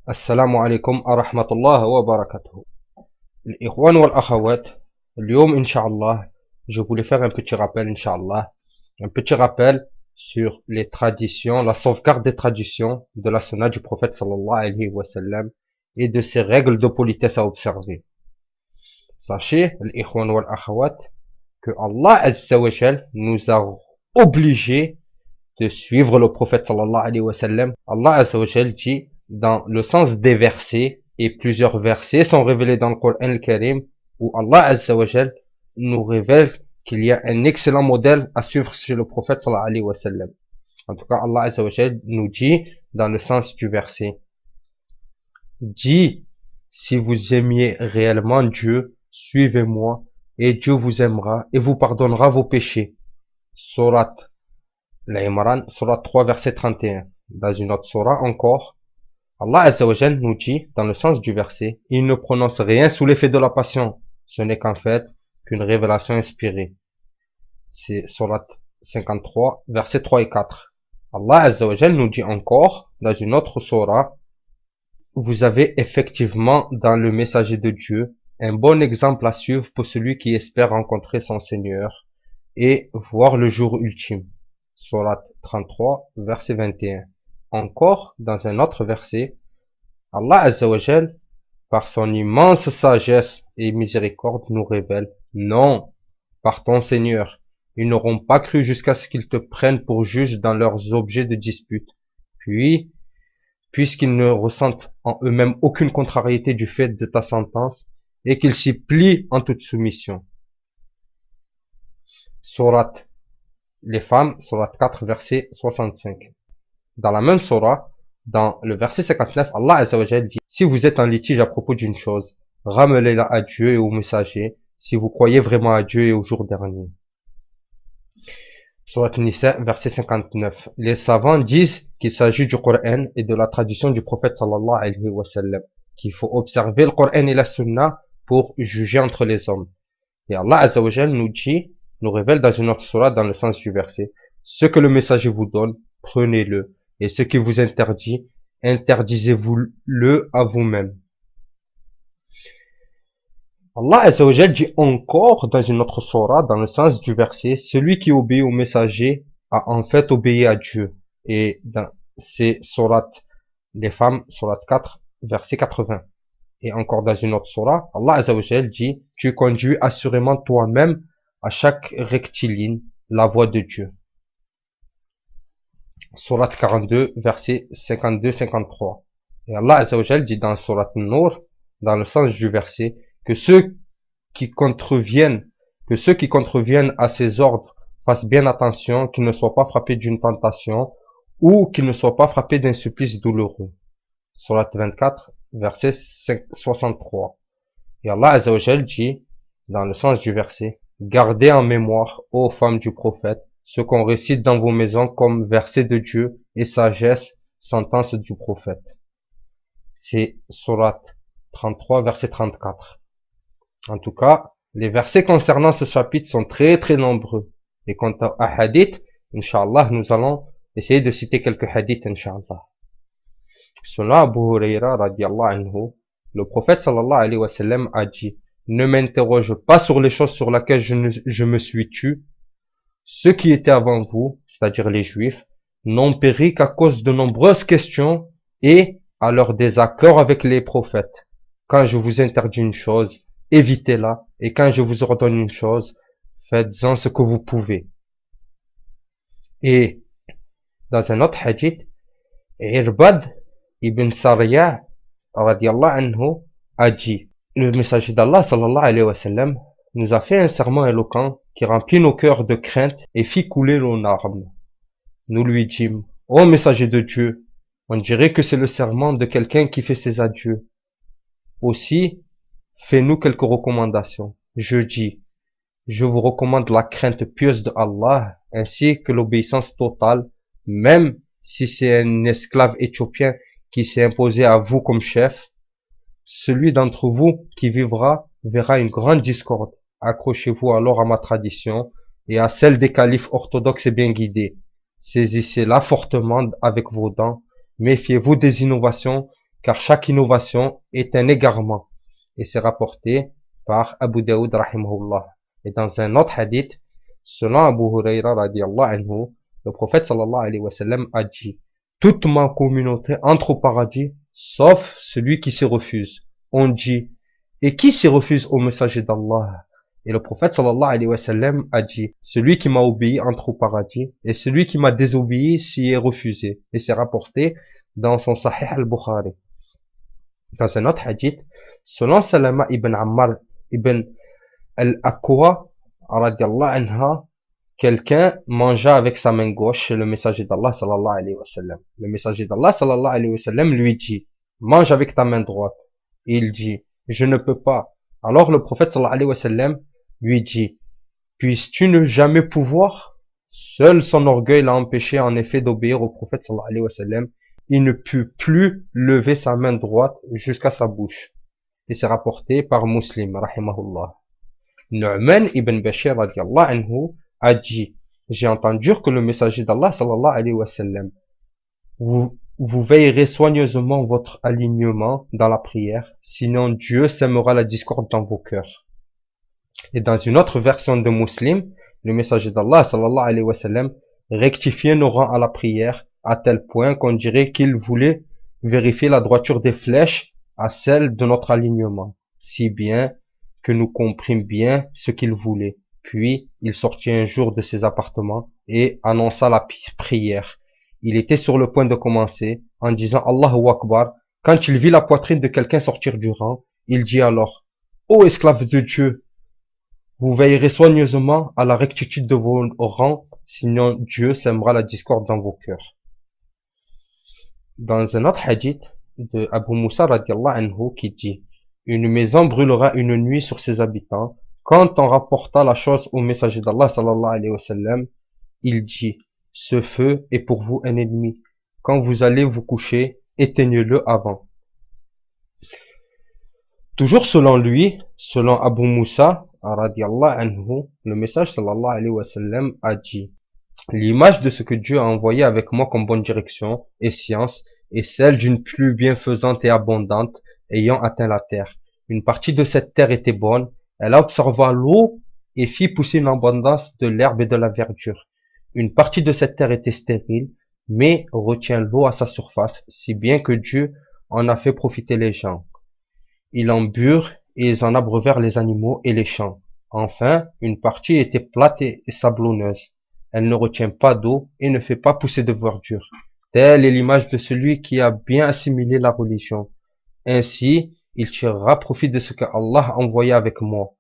السلام عليكم ورحمة الله وبركاته. الإخوان والأخوات، اليوم إن شاء الله je voulais faire un petit rappel Inch'Allah, un petit rappel sur les traditions, la sauvegarde des traditions de la sunna du prophète sallallahu alayhi wa sallam et de ses règles de politesse à observer. Sachez, l'Ikhwan wal Akhawat, que Allah Azza wa Jal nous a obligés de suivre le prophète sallallahu alayhi wa sallam. Allah Azza wa Jal dit dans le sens des versets, et plusieurs versets sont révélés dans le Coran al-Karim, où Allah Azza wa Jal nous révèle qu'il y a un excellent modèle à suivre chez le prophète sallallahu alayhi wa sallam. En tout cas, Allah Azza wa Jal nous dit dans le sens du verset, dit, si vous aimiez réellement Dieu, suivez-moi, et Dieu vous aimera et vous pardonnera vos péchés. Surat Al-Imran, surat 3, verset 31. Dans une autre surah encore, Allah Azza wa Jal nous dit, dans le sens du verset, il ne prononce rien sous l'effet de la passion. Ce n'est qu'en fait qu'une révélation inspirée. C'est surat 53, versets 3 et 4. Allah Azza wa Jal nous dit encore, dans une autre surah, vous avez effectivement dans le messager de Dieu un bon exemple à suivre pour celui qui espère rencontrer son Seigneur et voir le jour ultime. Surat 33, verset 21. Encore, dans un autre verset, Allah Azza wa Jal, par son immense sagesse et miséricorde, nous révèle, non, par ton Seigneur, ils n'auront pas cru jusqu'à ce qu'ils te prennent pour juge dans leurs objets de dispute. Puis, puisqu'ils ne ressentent en eux-mêmes aucune contrariété du fait de ta sentence, et qu'ils s'y plient en toute soumission. Surat les femmes, surat 4, verset 65. Dans la même surah, dans le verset 59, Allah Azza wa Jal dit, si vous êtes en litige à propos d'une chose, ramenez-la à Dieu et au messager, si vous croyez vraiment à Dieu et au jour dernier. Surat Nisa, verset 59. Les savants disent qu'il s'agit du Coran et de la tradition du prophète sallallahu alayhi wa sallam, qu'il faut observer le Coran et la Sunna pour juger entre les hommes. Et Allah Azza wa Jal nous révèle dans une autre surah dans le sens du verset, ce que le messager vous donne, prenez-le, et ce qui vous interdit, interdisez-vous-le à vous-même. Allah Azza wa Jal dit encore dans une autre surah, dans le sens du verset, celui qui obéit au messager a en fait obéi à Dieu. Et dans ces sourates, les femmes, sourate 4, verset 80. Et encore dans une autre surah, Allah Azza wa Jal dit, tu conduis assurément toi-même à chaque rectiligne la voie de Dieu. Sourate 42, verset 52-53. Et Allah Azza wa Jal dit dans sourate Nour, dans le sens du verset, que ceux qui contreviennent à ses ordres fassent bien attention qu'ils ne soient pas frappés d'une tentation ou qu'ils ne soient pas frappés d'un supplice douloureux. Sourate 24, verset 63. Et Allah Azza wa Jal dit, dans le sens du verset, gardez en mémoire, ô femmes du prophète, ce qu'on récite dans vos maisons comme verset de Dieu et sagesse, sentence du prophète. C'est sourate 33, verset 34. En tout cas, les versets concernant ce chapitre sont très très nombreux. Et quant à hadith, Inch'Allah, nous allons essayer de citer quelques hadiths, Inch'Allah. Selon Abu Huraira, radiallahu anhu, le prophète sallallahu alayhi wa sallam a dit, ne m'interroge pas sur les choses sur lesquelles je me suis tu. Ceux qui étaient avant vous, c'est-à-dire les juifs, n'ont péri qu'à cause de nombreuses questions et à leur désaccord avec les prophètes. Quand je vous interdis une chose, évitez-la, et quand je vous ordonne une chose, faites-en ce que vous pouvez. Et dans un autre hadith, Irbad ibn Sariya radiallahu anhu a dit, le messager d'Allah sallallahu alayhi wa sallam nous a fait un serment éloquent qui remplit nos cœurs de crainte et fit couler nos larmes. Nous lui dîmes, ô messager de Dieu, on dirait que c'est le serment de quelqu'un qui fait ses adieux. Aussi, fais-nous quelques recommandations. Je dis, je vous recommande la crainte pieuse de Allah ainsi que l'obéissance totale, même si c'est un esclave éthiopien qui s'est imposé à vous comme chef. Celui d'entre vous qui vivra verra une grande discorde. Accrochez-vous alors à ma tradition et à celle des califes orthodoxes et bien guidés. Saisissez-la fortement avec vos dents. Méfiez-vous des innovations car chaque innovation est un égarement. Et c'est rapporté par Abu Daoud rahimahullah. Et dans un autre hadith, selon Abu Huraira radiallahu anhu, le prophète sallallahu alayhi wa sallam a dit: toute ma communauté entre au paradis, sauf celui qui s'y refuse. On dit: et qui s'y refuse au messager d'Allah? Et le prophète sallallahu alayhi wa sallam a dit: celui qui m'a obéi entre au paradis, et celui qui m'a désobéi s'y est refusé. Et c'est rapporté dans son Sahih al-Bukhari. Dans un autre hadith, selon Salama ibn Ammar ibn al-Aqwa radiallahu anha, quelqu'un mangea avec sa main gauche chez le messager d'Allah sallallahu alayhi wa sallam. Le messager d'Allah sallallahu alayhi wa sallam lui dit: mange avec ta main droite. Et il dit: je ne peux pas. Alors le prophète sallallahu alayhi wa sallam lui dit: puisses-tu ne jamais pouvoir? Seul son orgueil l'a empêché en effet d'obéir au prophète sallallahu alayhi wa sallam. Il ne put plus lever sa main droite jusqu'à sa bouche. Et c'est rapporté par Muslim rahimahullah. Nu'man ibn Bashir radiallahu anhu a dit: j'ai entendu que le messager d'Allah sallallahu alayhi wa sallam: vous veillerez soigneusement votre alignement dans la prière, sinon Dieu sèmera la discorde dans vos cœurs. Et dans une autre version de Muslim, le messager d'Allah sallallahu alayhi wa sallam rectifiait nos rangs à la prière à tel point qu'on dirait qu'il voulait vérifier la droiture des flèches à celle de notre alignement, si bien que nous comprîmes bien ce qu'il voulait. Puis, il sortit un jour de ses appartements et annonça la prière. Il était sur le point de commencer en disant Allahu Akbar. Quand il vit la poitrine de quelqu'un sortir du rang, il dit alors: ô esclaves de Dieu, vous veillerez soigneusement à la rectitude de vos rangs, sinon Dieu sèmera la discorde dans vos cœurs. Dans un autre hadith de Abu Musa radiallahu anhu qui dit: une maison brûlera une nuit sur ses habitants. Quand on rapporta la chose au messager d'Allah sallallahu alayhi wa sallam, il dit: ce feu est pour vous un ennemi. Quand vous allez vous coucher, éteignez-le avant. Toujours selon lui, selon Abu Musa radiallahu anhu, le message sallallahu alayhi wa sallam a dit: l'image de ce que Dieu a envoyé avec moi comme bonne direction et science est celle d'une pluie bienfaisante et abondante ayant atteint la terre. Une partie de cette terre était bonne, elle absorba l'eau et fit pousser une abondance de l'herbe et de la verdure. Une partie de cette terre était stérile, mais retient l'eau à sa surface, si bien que Dieu en a fait profiter les gens. Ils en burent et ils en abreuvèrent les animaux et les champs. Enfin, une partie était plate et sablonneuse. Elle ne retient pas d'eau et ne fait pas pousser de verdure. Telle est l'image de celui qui a bien assimilé la religion. Ainsi, il tirera profit de ce que Allah a envoyé avec moi.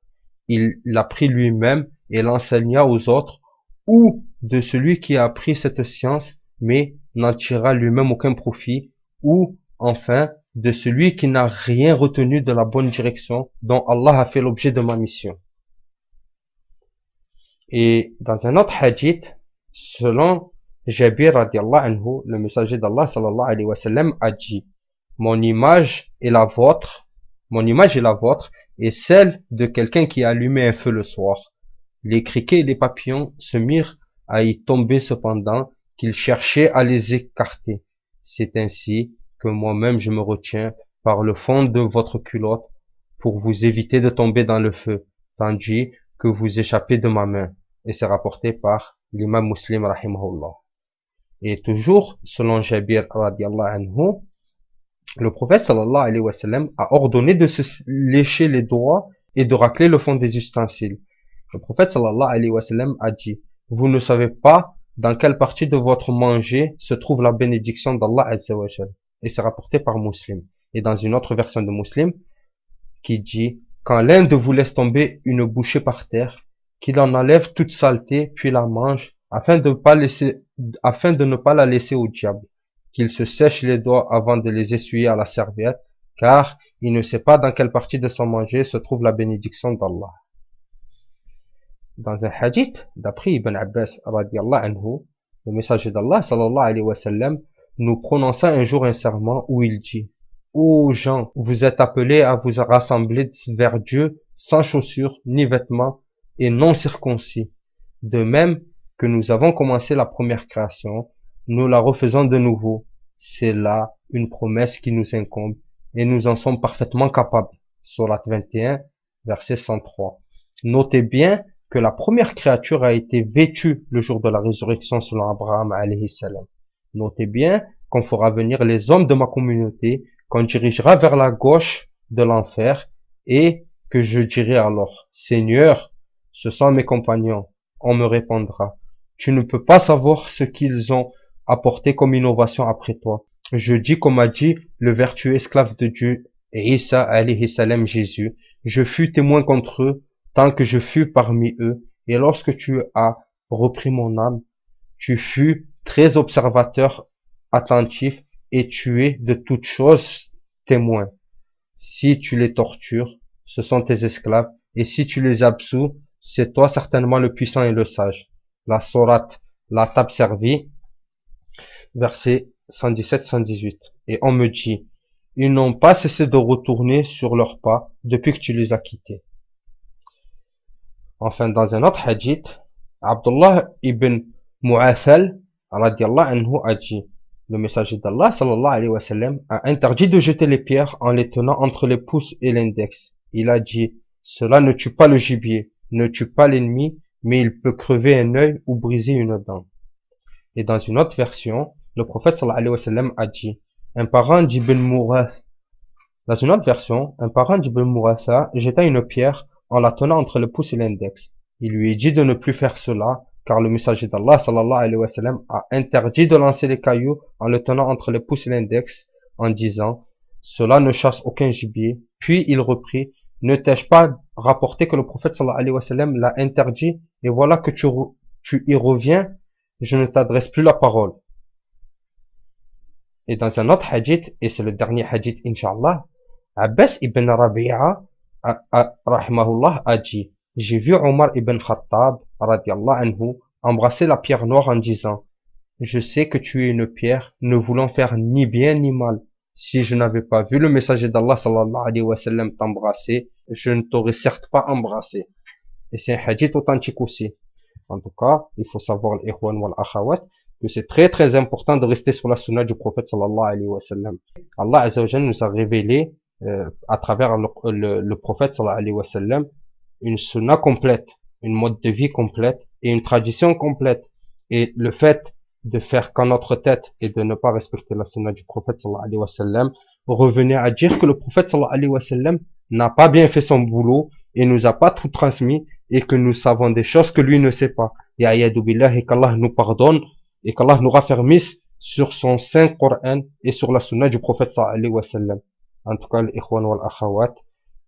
Il l'a pris lui-même et l'enseigna aux autres, ou de celui qui a appris cette science, mais n'en tirera lui-même aucun profit, ou enfin de celui qui n'a rien retenu de la bonne direction dont Allah a fait l'objet de ma mission. Et dans un autre hadith, selon Jabir radiallahu anhu, le messager d'Allah sallallahu alayhi wa sallam a dit: mon image est la vôtre et celle de quelqu'un qui a allumé un feu le soir. Les criquets et les papillons se mirent à y tomber cependant qu'ils cherchaient à les écarter. C'est ainsi que moi-même je me retiens par le fond de votre culotte pour vous éviter de tomber dans le feu, tandis que vous échappez de ma main. Et c'est rapporté par l'imam Muslim rahimahullah. Et toujours selon Jabir radiallahu anhu, le prophète sallallahu alayhi wa sallam a ordonné de se lécher les doigts et de racler le fond des ustensiles. Le prophète sallallahu alayhi wa sallam a dit: vous ne savez pas dans quelle partie de votre manger se trouve la bénédiction d'Allah azza wa jal. Et c'est rapporté par Muslim. Et dans une autre version de Muslim qui dit: quand l'un de vous laisse tomber une bouchée par terre, qu'il en enlève toute saleté puis la mange afin de ne pas la laisser au diable, qu'il se sèche les doigts avant de les essuyer à la serviette, car il ne sait pas dans quelle partie de son manger se trouve la bénédiction d'Allah. Dans un hadith d'après Ibn Abbas radiallahu anhu, le messager d'Allah sallallahu alayhi wa sallam nous prononça un jour un serment où il dit: ô gens, vous êtes appelés à vous rassembler vers Dieu sans chaussures ni vêtements et non circoncis. De même que nous avons commencé la première création, nous la refaisons de nouveau. c'est là une promesse qui nous incombe et nous en sommes parfaitement capables. Surat 21, verset 103. Notez bien que la première créature a été vêtue le jour de la résurrection selon Abraham alayhi salam. Notez bien qu'on fera venir les hommes de ma communauté, qu'on dirigera vers la gauche de l'enfer et que je dirai alors, Seigneur, ce sont mes compagnons. On me répondra, tu ne peux pas savoir ce qu'ils ont apporté comme innovation après toi. Je dis comme a dit le vertueux esclave de Dieu, Isa alayhi salam Jésus, je fus témoin contre eux tant que je fus parmi eux, et lorsque tu as repris mon âme, tu fus très observateur, attentif, et tu es de toutes choses témoin. Si tu les tortures, ce sont tes esclaves, et si tu les absous, c'est toi certainement le puissant et le sage. La sourate, la table servie, verset 117-118. Et on me dit, ils n'ont pas cessé de retourner sur leurs pas depuis que tu les as quittés. Enfin, dans un autre hadith, Abdullah ibn Mu'athal, radiallahu anhu, a dit, le messager d'Allah, sallallahu alayhi wa sallam, a interdit de jeter les pierres en les tenant entre les pouces et l'index. Il a dit, cela ne tue pas le gibier, ne tue pas l'ennemi, mais il peut crever un œil ou briser une dent. Et dans une autre version, le prophète sallallahu alayhi wa sallam a dit, un parent d'Ibn Murath, dans une autre version, un parent d'Ibn Muratha jeta une pierre en la tenant entre le pouce et l'index. Il lui est dit de ne plus faire cela, car le messager d'Allah sallallahu alayhi wa sallam a interdit de lancer les cailloux en le tenant entre le pouce et l'index, en disant, cela ne chasse aucun gibier. Puis il reprit, ne t'ai-je pas rapporté que le prophète sallallahu alayhi wa sallam l'a interdit, et voilà que tu y reviens, je ne t'adresse plus la parole. Et dans un autre hadith, et c'est le dernier hadith inshallah, Abbas ibn Rabi'a, rahimahullah, a dit, j'ai vu Omar ibn Khattab, radiallahu anhu, embrasser la pierre noire en disant, je sais que tu es une pierre, ne voulant faire ni bien ni mal. Si je n'avais pas vu le messager d'Allah sallallahu alayhi wa sallam t'embrasser, je ne t'aurais certes pas embrassé. Et c'est un hadith authentique aussi. En tout cas, il faut savoir, l'ikhwan wal akhawat, que c'est très très important de rester sur la sunna du prophète sallallahu alayhi wa sallam. Allah azza wa jalla nous a révélé à travers le prophète sallallahu alayhi wa sallam une sunna complète, une mode de vie complète et une tradition complète. Et le fait de faire qu'en notre tête et de ne pas respecter la sunna du prophète sallallahu alayhi wa sallam revenait à dire que le prophète sallallahu alayhi wa sallam n'a pas bien fait son boulot et nous a pas tout transmis et que nous savons des choses que lui ne sait pas. Et ayadou billah, et qu'Allah nous pardonne et qu'Allah nous raffermisse sur son saint Coran et sur la sunna du prophète sallallahu alayhi wa sallam. En tout cas, l'ikhwan wal akhawat,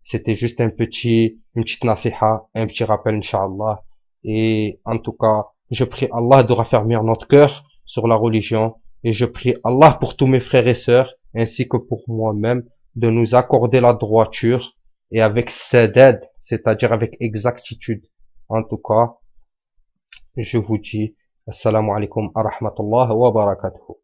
c'était juste une petite nasiha, un petit rappel, inshallah. Et en tout cas, je prie Allah de raffermir notre cœur sur la religion. Et je prie Allah pour tous mes frères et sœurs, ainsi que pour moi-même, de nous accorder la droiture et avec sadad, c'est-à-dire avec exactitude. En tout cas, je vous dis, assalamu alaikum wa rahmatullah wa barakatuh.